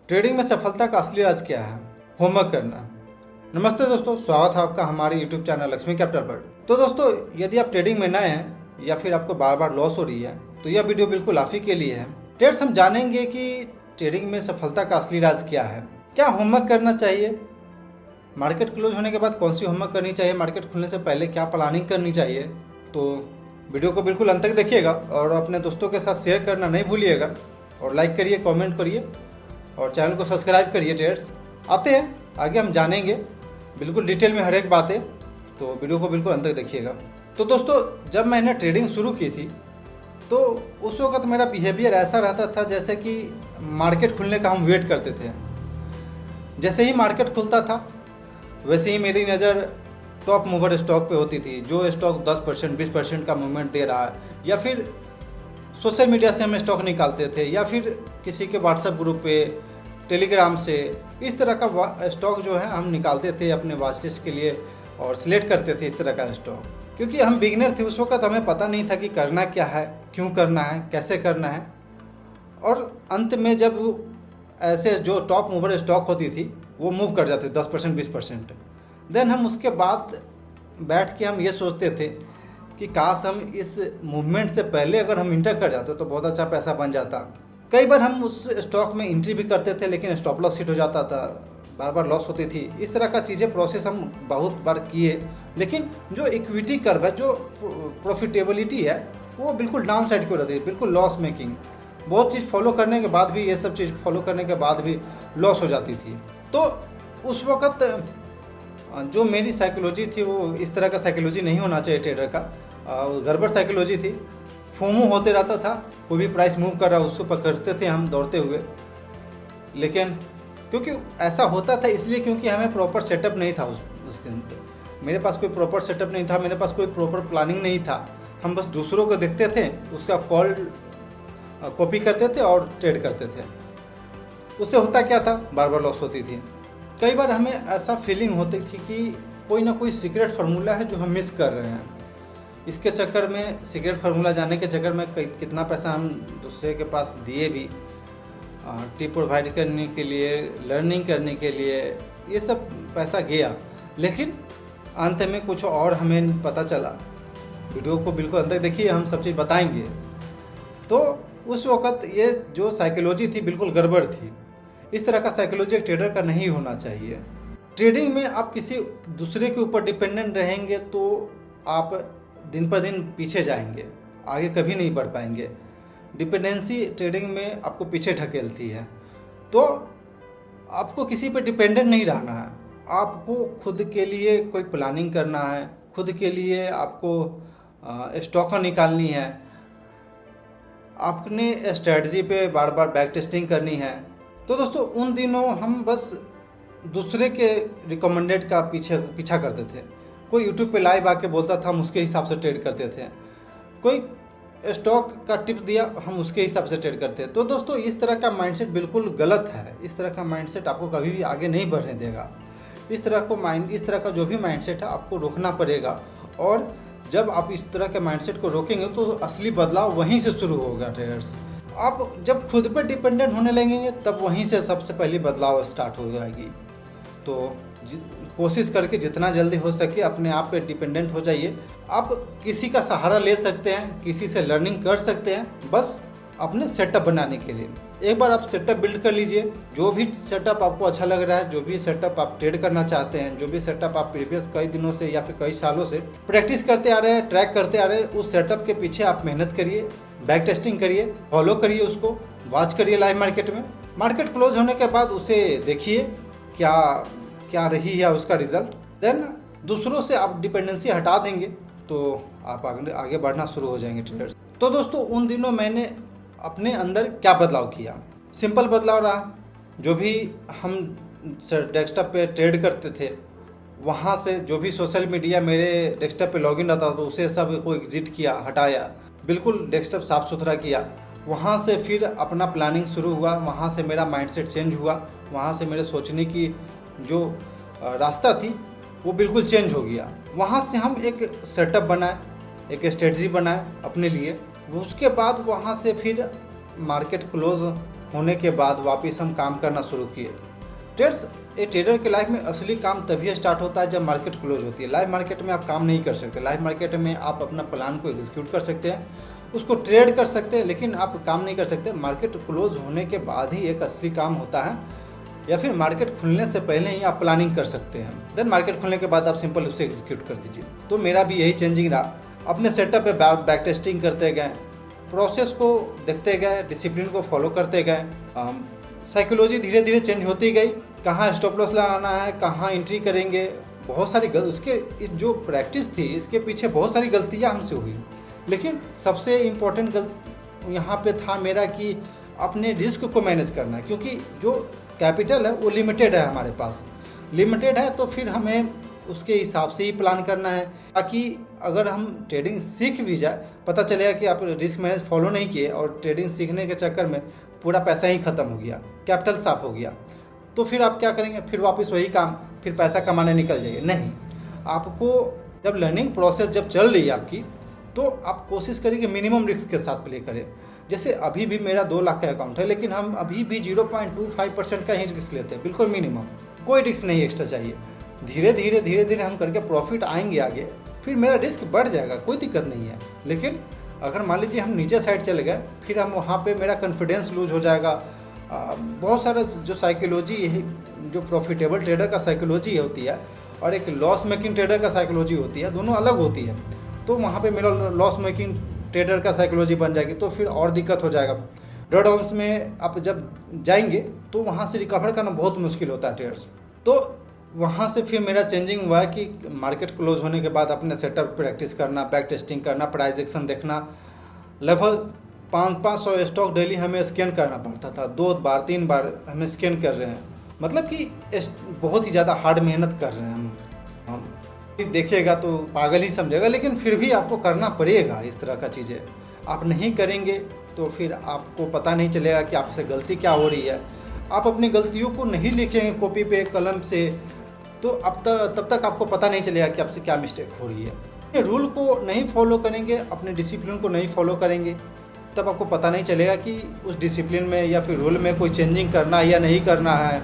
Trading में सफलता का असली राज क्या है? होमवर्क करना। नमस्ते दोस्तों, स्वागत है आपका हमारे यूट्यूब चैनल लक्ष्मी कैपिटल पर। तो दोस्तों, यदि आप ट्रेडिंग में नए हैं या फिर आपको बार बार लॉस हो रही है तो यह वीडियो बिल्कुल आप ही के लिए है। ट्रेड्स हम जानेंगे कि ट्रेडिंग में सफलता का असली राज क्या है, क्या होमवर्क करना चाहिए, मार्केट क्लोज होने के बाद कौन सी होमवर्क करनी चाहिए, मार्केट खुलने से पहले क्या प्लानिंग करनी चाहिए। तो वीडियो को बिल्कुल अंत तक देखिएगा और अपने दोस्तों के साथ शेयर करना नहीं भूलिएगा और लाइक करिए, कमेंट करिए और चैनल को सब्सक्राइब करिए। ट्रेड्स आते हैं आगे, हम जानेंगे बिल्कुल डिटेल में हर एक बातें, तो वीडियो को बिल्कुल अंत तक देखिएगा। तो दोस्तों, जब मैंने ट्रेडिंग शुरू की थी तो उस वक्त मेरा बिहेवियर ऐसा रहता था जैसे कि मार्केट खुलने का हम वेट करते थे। जैसे ही मार्केट खुलता था वैसे ही मेरी नज़र टॉप मूवर स्टॉक पे होती थी, जो स्टॉक 10% 20% का मूवमेंट दे रहा है, या फिर सोशल मीडिया से हम स्टॉक निकालते थे या फिर किसी के व्हाट्सएप ग्रुप पे, टेलीग्राम से, इस तरह का स्टॉक जो है हम निकालते थे अपने वॉच लिस्ट के लिए और सिलेक्ट करते थे इस तरह का स्टॉक। क्योंकि हम बिगिनर थे उस वक्त, हमें पता नहीं था कि करना क्या है, क्यों करना है, कैसे करना है। और अंत में जब ऐसे जो टॉप मूवर स्टॉक होती थी वो मूव कर जाते 10% 20%, देन हम उसके बाद बैठ के हम ये सोचते थे कि काश हम इस मूवमेंट से पहले अगर हम इंटर कर जाते तो बहुत अच्छा पैसा बन जाता। कई बार हम उस स्टॉक में एंट्री भी करते थे लेकिन स्टॉप लॉस हिट हो जाता था, बार बार लॉस होती थी। इस तरह का चीज़ें प्रोसेस हम बहुत बार किए, लेकिन जो इक्विटी कर्व है, जो प्रॉफिटेबिलिटी है, वो बिल्कुल डाउन साइड की रहती है, बिल्कुल लॉस मेकिंग। बहुत चीज़ फॉलो करने के बाद भी, ये सब चीज़ फॉलो करने के बाद भी लॉस हो जाती थी। तो उस वक्त जो मेरी साइकोलॉजी थी वो इस तरह का साइकोलॉजी नहीं होना चाहिए ट्रेडर का, गड़बड़ साइकोलॉजी थी। फोमो होते रहता था, कोई भी प्राइस मूव कर रहा उसको पकड़ते थे हम दौड़ते हुए। लेकिन क्योंकि ऐसा होता था इसलिए क्योंकि हमें प्रॉपर सेटअप नहीं था उस दिन। मेरे पास कोई प्रॉपर सेटअप नहीं था, मेरे पास कोई प्रॉपर प्लानिंग नहीं था। हम बस दूसरों को देखते थे, उसका कॉल कॉपी करते थे और ट्रेड करते थे। उससे होता क्या था, बार बार लॉस होती थी। कई बार हमें ऐसा फीलिंग होती थी कि कोई ना कोई सीक्रेट फार्मूला है जो हम मिस कर रहे हैं। इसके चक्कर में, सीक्रेट फार्मूला जानने के चक्कर में कितना पैसा हम दूसरे के पास दिए भी, टिप प्रोवाइड करने के लिए, लर्निंग करने के लिए, ये सब पैसा गया। लेकिन अंत में कुछ और हमें पता चला। वीडियो को बिल्कुल अंत तक देखिए, हम सब चीज़ बताएंगे। तो उस वक़्त ये जो साइकोलॉजी थी बिल्कुल गड़बड़ थी। इस तरह का साइकोलॉजी एक ट्रेडर का नहीं होना चाहिए। ट्रेडिंग में आप किसी दूसरे के ऊपर डिपेंडेंट रहेंगे तो आप दिन पर दिन पीछे जाएंगे, आगे कभी नहीं बढ़ पाएंगे। डिपेंडेंसी ट्रेडिंग में आपको पीछे ढकेलती है। तो आपको किसी पर डिपेंडेंट नहीं रहना है, आपको खुद के लिए कोई प्लानिंग करना है, खुद के लिए आपको स्टॉक निकालनी है, अपने स्ट्रेटजी पे बार बार बैक टेस्टिंग करनी है। तो दोस्तों, उन दिनों हम बस दूसरे के रिकमेंडेड का पीछा करते थे। कोई यूट्यूब पे लाइव आके बोलता था, हम उसके हिसाब से ट्रेड करते थे। कोई स्टॉक का टिप दिया, हम उसके हिसाब से ट्रेड करते थे। तो दोस्तों, इस तरह का माइंडसेट बिल्कुल गलत है। इस तरह का माइंडसेट आपको कभी भी आगे नहीं बढ़ने देगा। इस तरह का जो भी माइंडसेट है आपको रोकना पड़ेगा। और जब आप इस तरह के माइंडसेट को रोकेंगे तो असली बदलाव वहीं से शुरू होगा। ट्रेडर्स, आप जब खुद पर डिपेंडेंट होने लगेंगे तब वहीं से सबसे पहली बदलाव स्टार्ट हो जाएगी। तो कोशिश करके जितना जल्दी हो सके अपने आप पे डिपेंडेंट हो जाइए। आप किसी का सहारा ले सकते हैं, किसी से लर्निंग कर सकते हैं, बस अपने सेटअप बनाने के लिए। एक बार आप सेटअप बिल्ड कर लीजिए। जो भी सेटअप आपको अच्छा लग रहा है, जो भी सेटअप आप ट्रेड करना चाहते हैं, जो भी सेटअप आप प्रीवियस कई दिनों से या फिर कई सालों से प्रैक्टिस करते आ रहे हैं, ट्रैक करते आ रहे हैं, उस सेटअप के पीछे आप मेहनत करिए, बैक टेस्टिंग करिए, फॉलो करिए, उसको वॉच करिए लाइव मार्केट में। मार्केट क्लोज होने के बाद उसे देखिए क्या रही है उसका रिजल्ट। देन दूसरों से आप डिपेंडेंसी हटा देंगे तो आप आगे बढ़ना शुरू हो जाएंगे ट्रेडर्स। तो दोस्तों, उन दिनों मैंने अपने अंदर क्या बदलाव किया? सिंपल बदलाव रहा, जो भी हम डेस्कटॉप पे ट्रेड करते थे वहाँ से जो भी सोशल मीडिया मेरे डेस्कटॉप पे लॉगिन रहता था उसे सब को एग्जिट किया, हटाया, बिल्कुल डेस्कटॉप साफ़ सुथरा किया। वहाँ से फिर अपना प्लानिंग शुरू हुआ, वहाँ से मेरा माइंडसेट चेंज हुआ, वहाँ से मेरे सोचने की जो रास्ता थी वो बिल्कुल चेंज हो गया। वहाँ से हम एक सेटअप बनाए, एक स्ट्रेटजी बनाए अपने लिए। उसके बाद वहाँ से फिर मार्केट क्लोज होने के बाद वापस हम काम करना शुरू किए। ट्रेडर्स, एक ट्रेडर की लाइफ में असली काम तभी स्टार्ट होता है जब मार्केट क्लोज होती है। लाइव मार्केट में आप काम नहीं कर सकते। लाइव मार्केट में आप अपना प्लान को एग्जीक्यूट कर सकते हैं, उसको ट्रेड कर सकते हैं, लेकिन आप काम नहीं कर सकते। मार्केट क्लोज होने के बाद ही एक असली काम होता है, या फिर मार्केट खुलने से पहले ही आप प्लानिंग कर सकते हैं। देन मार्केट खुलने के बाद आप सिंपल उसे एग्जीक्यूट कर दीजिए। तो मेरा भी यही चेंजिंग रहा। अपने सेटअप पे बैक टेस्टिंग करते गए, प्रोसेस को देखते गए, डिसिप्लिन को फॉलो करते गए। साइकोलॉजी धीरे धीरे चेंज होती गई। कहाँ स्टॉप लॉस लगाना है, कहाँ एंट्री करेंगे, बहुत सारी उसके जो प्रैक्टिस थी इसके पीछे बहुत सारी गलतियाँ हमसे हुई। लेकिन सबसे इम्पोर्टेंट यहाँ पे था मेरा कि अपने रिस्क को मैनेज करना है, क्योंकि जो कैपिटल है वो लिमिटेड है, हमारे पास लिमिटेड है। तो फिर हमें उसके हिसाब से ही प्लान करना है, ताकि अगर हम ट्रेडिंग सीख भी जाए, पता चलेगा कि आप रिस्क मैनेज फॉलो नहीं किए और ट्रेडिंग सीखने के चक्कर में पूरा पैसा ही ख़त्म हो गया, कैपिटल साफ हो गया, तो फिर आप क्या करेंगे? फिर वापस वही काम, फिर पैसा कमाने निकल जाइए। नहीं, आपको जब लर्निंग प्रोसेस जब चल रही है आपकी, तो आप कोशिश करिए कि मिनिमम रिस्क के साथ प्ले करें। जैसे अभी भी मेरा 2 लाख का अकाउंट है, लेकिन हम अभी भी 0.25% का ही रिस्क लेते हैं, बिल्कुल मिनिमम, कोई रिस्क नहीं एक्स्ट्रा चाहिए। धीरे धीरे हम करके प्रॉफिट आएंगे आगे, फिर मेरा रिस्क बढ़ जाएगा, कोई दिक्कत नहीं है। लेकिन अगर मान लीजिए हम नीचे साइड चले गए, फिर हम वहाँ पे मेरा कॉन्फिडेंस लूज हो जाएगा। बहुत सारा जो साइकोलॉजी है, जो प्रॉफिटेबल ट्रेडर का साइकोलॉजी होती है और एक लॉस मेकिंग ट्रेडर का साइकोलॉजी होती है, दोनों अलग होती है। तो वहाँ पे मेरा लॉस मेकिंग ट्रेडर का साइकोलॉजी बन जाएगी, तो फिर और दिक्कत हो जाएगा। ड्रॉडाउन्स में आप जब जाएंगे तो वहाँ से रिकवर करना बहुत मुश्किल होता है ट्रेडर्स। तो वहाँ से फिर मेरा चेंजिंग हुआ है कि मार्केट क्लोज होने के बाद अपने सेटअप प्रैक्टिस करना, बैक टेस्टिंग करना, प्राइस एक्शन देखना। लगभग 500 स्टॉक डेली हमें स्कैन करना पड़ता था, 2 बार 3 बार हमें स्कैन कर रहे हैं। मतलब कि बहुत ही ज़्यादा हार्ड मेहनत कर रहे हैं हम देखिएगा तो पागल ही समझेगा, लेकिन फिर भी आपको करना पड़ेगा। इस तरह का चीज़ें आप नहीं करेंगे तो फिर आपको पता नहीं चलेगा कि आपसे गलती क्या हो रही है। आप अपनी गलतियों को नहीं लिखेंगे कॉपी पे कलम से, तो तब तक आपको पता नहीं चलेगा कि आपसे क्या मिस्टेक हो रही है। रूल को नहीं फॉलो करेंगे, अपने डिसिप्लिन को नहीं फॉलो करेंगे, तब आपको पता नहीं चलेगा कि उस डिसिप्लिन में या फिर रूल में कोई चेंजिंग करना है या नहीं करना है।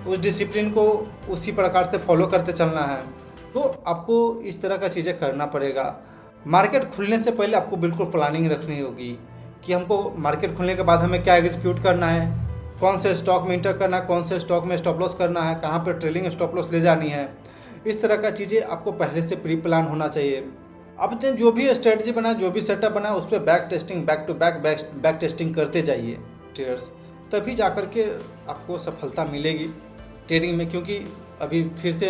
उस डिसिप्लिन को उसी प्रकार से फॉलो करते चलना है। तो आपको इस तरह का चीज़ें करना पड़ेगा। मार्केट खुलने से पहले आपको बिल्कुल प्लानिंग रखनी होगी कि हमको मार्केट खुलने के बाद हमें क्या एग्जीक्यूट करना है, कौन से स्टॉक में इंटर करना है, कौन से स्टॉक में स्टॉप लॉस करना है, कहाँ पर ट्रेलिंग स्टॉप लॉस ले जानी है। इस तरह का चीज़ें आपको पहले से प्री प्लान होना चाहिए। आपने जो भी स्ट्रेटजी बनाया, जो भी सेटअप बनाया, उस पर back testing, back to back testing करते जाइए ट्रेडर्स, तभी जा कर के आपको सफलता मिलेगी ट्रेडिंग में। क्योंकि अभी फिर से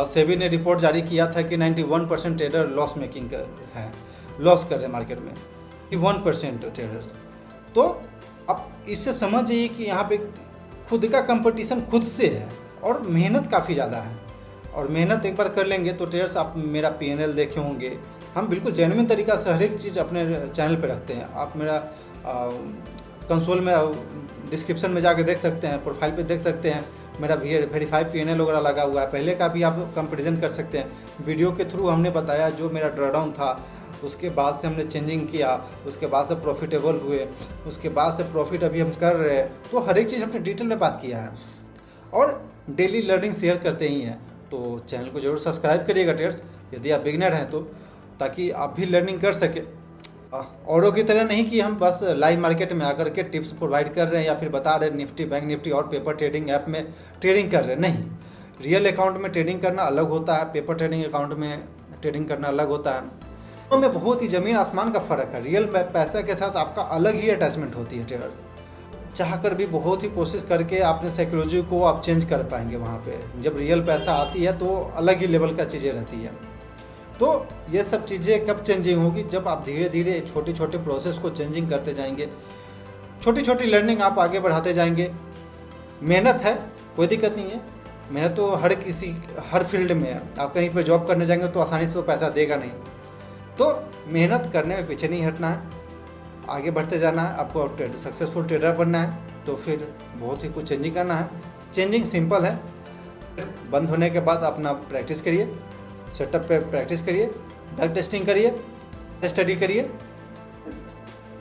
सेबी ने रिपोर्ट जारी किया था कि 91% ट्रेडर लॉस मेकिंग है, लॉस कर रहे हैं मार्केट में, 91% ट्रेडर्स। तो आप इससे समझ जाइए कि यहाँ पे खुद का कंपटीशन खुद से है और मेहनत काफ़ी ज़्यादा है। और मेहनत एक बार कर लेंगे तो ट्रेडर्स, आप मेरा PNL देखे होंगे, हम बिल्कुल जेन्युइन तरीका से हर एक चीज़ अपने चैनल पे रखते हैं। आप मेरा कंसोल में डिस्क्रिप्शन में जाके देख सकते हैं, प्रोफाइल पे देख सकते हैं, मेरा वेरीफाइड PNL वगैरह लगा हुआ है। पहले का भी आप कंपेरिजन कर सकते हैं। वीडियो के थ्रू हमने बताया जो मेरा ड्रॉडाउन था, उसके बाद से हमने चेंजिंग किया, उसके बाद से प्रॉफिटेबल हुए, उसके बाद से प्रॉफिट अभी हम कर रहे हैं। तो हर एक चीज़ हमने डिटेल में बात किया है और डेली लर्निंग शेयर करते ही हैं। तो चैनल को जरूर सब्सक्राइब करिएगा ट्रेडर्स, यदि आप बिगिनर हैं तो, ताकि आप भी लर्निंग कर सकें। औरों की तरह नहीं कि हम बस लाइव मार्केट में आकर के टिप्स प्रोवाइड कर रहे हैं या फिर बता रहे हैं निफ्टी, बैंक निफ्टी और पेपर ट्रेडिंग ऐप में ट्रेडिंग कर रहे हैं। नहीं, रियल अकाउंट में ट्रेडिंग करना अलग होता है, पेपर ट्रेडिंग अकाउंट में ट्रेडिंग करना अलग होता है। तो में बहुत ही ज़मीन आसमान का फ़र्क है। रियल पैसा के साथ आपका अलग ही अटैचमेंट होती है ट्रेडर्स। चाह कर भी बहुत ही कोशिश करके अपने साइकोलॉजी को आप चेंज कर पाएंगे। वहाँ पे जब रियल पैसा आती है तो अलग ही लेवल का चीज़ें रहती है। तो ये सब चीज़ें कब चेंजिंग होगी? जब आप धीरे धीरे छोटे छोटे प्रोसेस को चेंजिंग करते जाएंगे, छोटी छोटी लर्निंग आप आगे बढ़ाते जाएंगे। मेहनत है, कोई दिक्कत नहीं है, मेहनत तो हर फील्ड में है। आप कहीं पे जॉब करने जाएंगे तो आसानी से तो पैसा देगा नहीं। तो मेहनत करने में पीछे नहीं हटना है, आगे बढ़ते जाना है। आपको सक्सेसफुल ट्रेडर बनना है तो फिर बहुत ही कुछ चेंजिंग करना है। चेंजिंग सिंपल है, बंद होने के बाद अपना प्रैक्टिस करिए, सेटअप पे प्रैक्टिस करिए, बैक टेस्टिंग करिए, स्टडी करिए,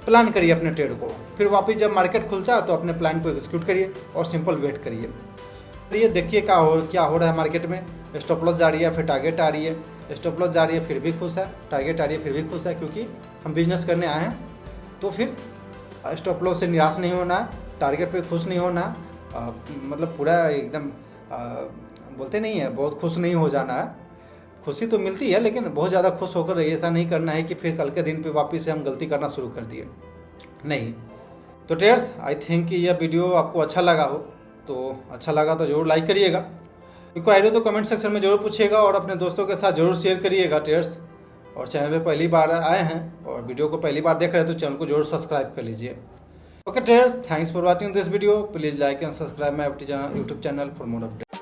प्लान करिए अपने ट्रेड को। फिर वापस जब मार्केट खुलता है तो अपने प्लान को एग्जीक्यूट करिए और सिंपल वेट करिए। ये देखिए क्या हो रहा है मार्केट में। स्टॉप लॉस जा रही है, फिर टारगेट आ रही है, स्टॉप लॉस जा रही है फिर भी खुश है, टारगेट आ रही है फिर भी खुश है, क्योंकि हम बिजनेस करने आए हैं। तो फिर स्टॉप लॉस से निराश नहीं होना, टारगेट पे खुश नहीं होना, मतलब पूरा एकदम बोलते नहीं है बहुत खुश नहीं हो जाना है। खुशी तो मिलती है लेकिन बहुत ज़्यादा खुश होकर ऐसा नहीं करना है कि फिर कल के दिन पे वापस से हम गलती करना शुरू कर दिए, नहीं। तो ट्रेडर्स, आई थिंक कि यह वीडियो आपको अच्छा लगा हो, तो अच्छा लगा तो ज़रूर लाइक करिएगा, कोई आइडिया तो कमेंट सेक्शन में ज़रूर पूछिएगा और अपने दोस्तों के साथ ज़रूर शेयर करिएगा ट्रेडर्स। और चैनल पे पहली बार आए हैं और वीडियो को पहली बार देख रहे हैं तो चैनल को जरूर सब्सक्राइब कर लीजिए। Okay traders, thanks for watching this video. Please like and subscribe my YouTube channel for more update.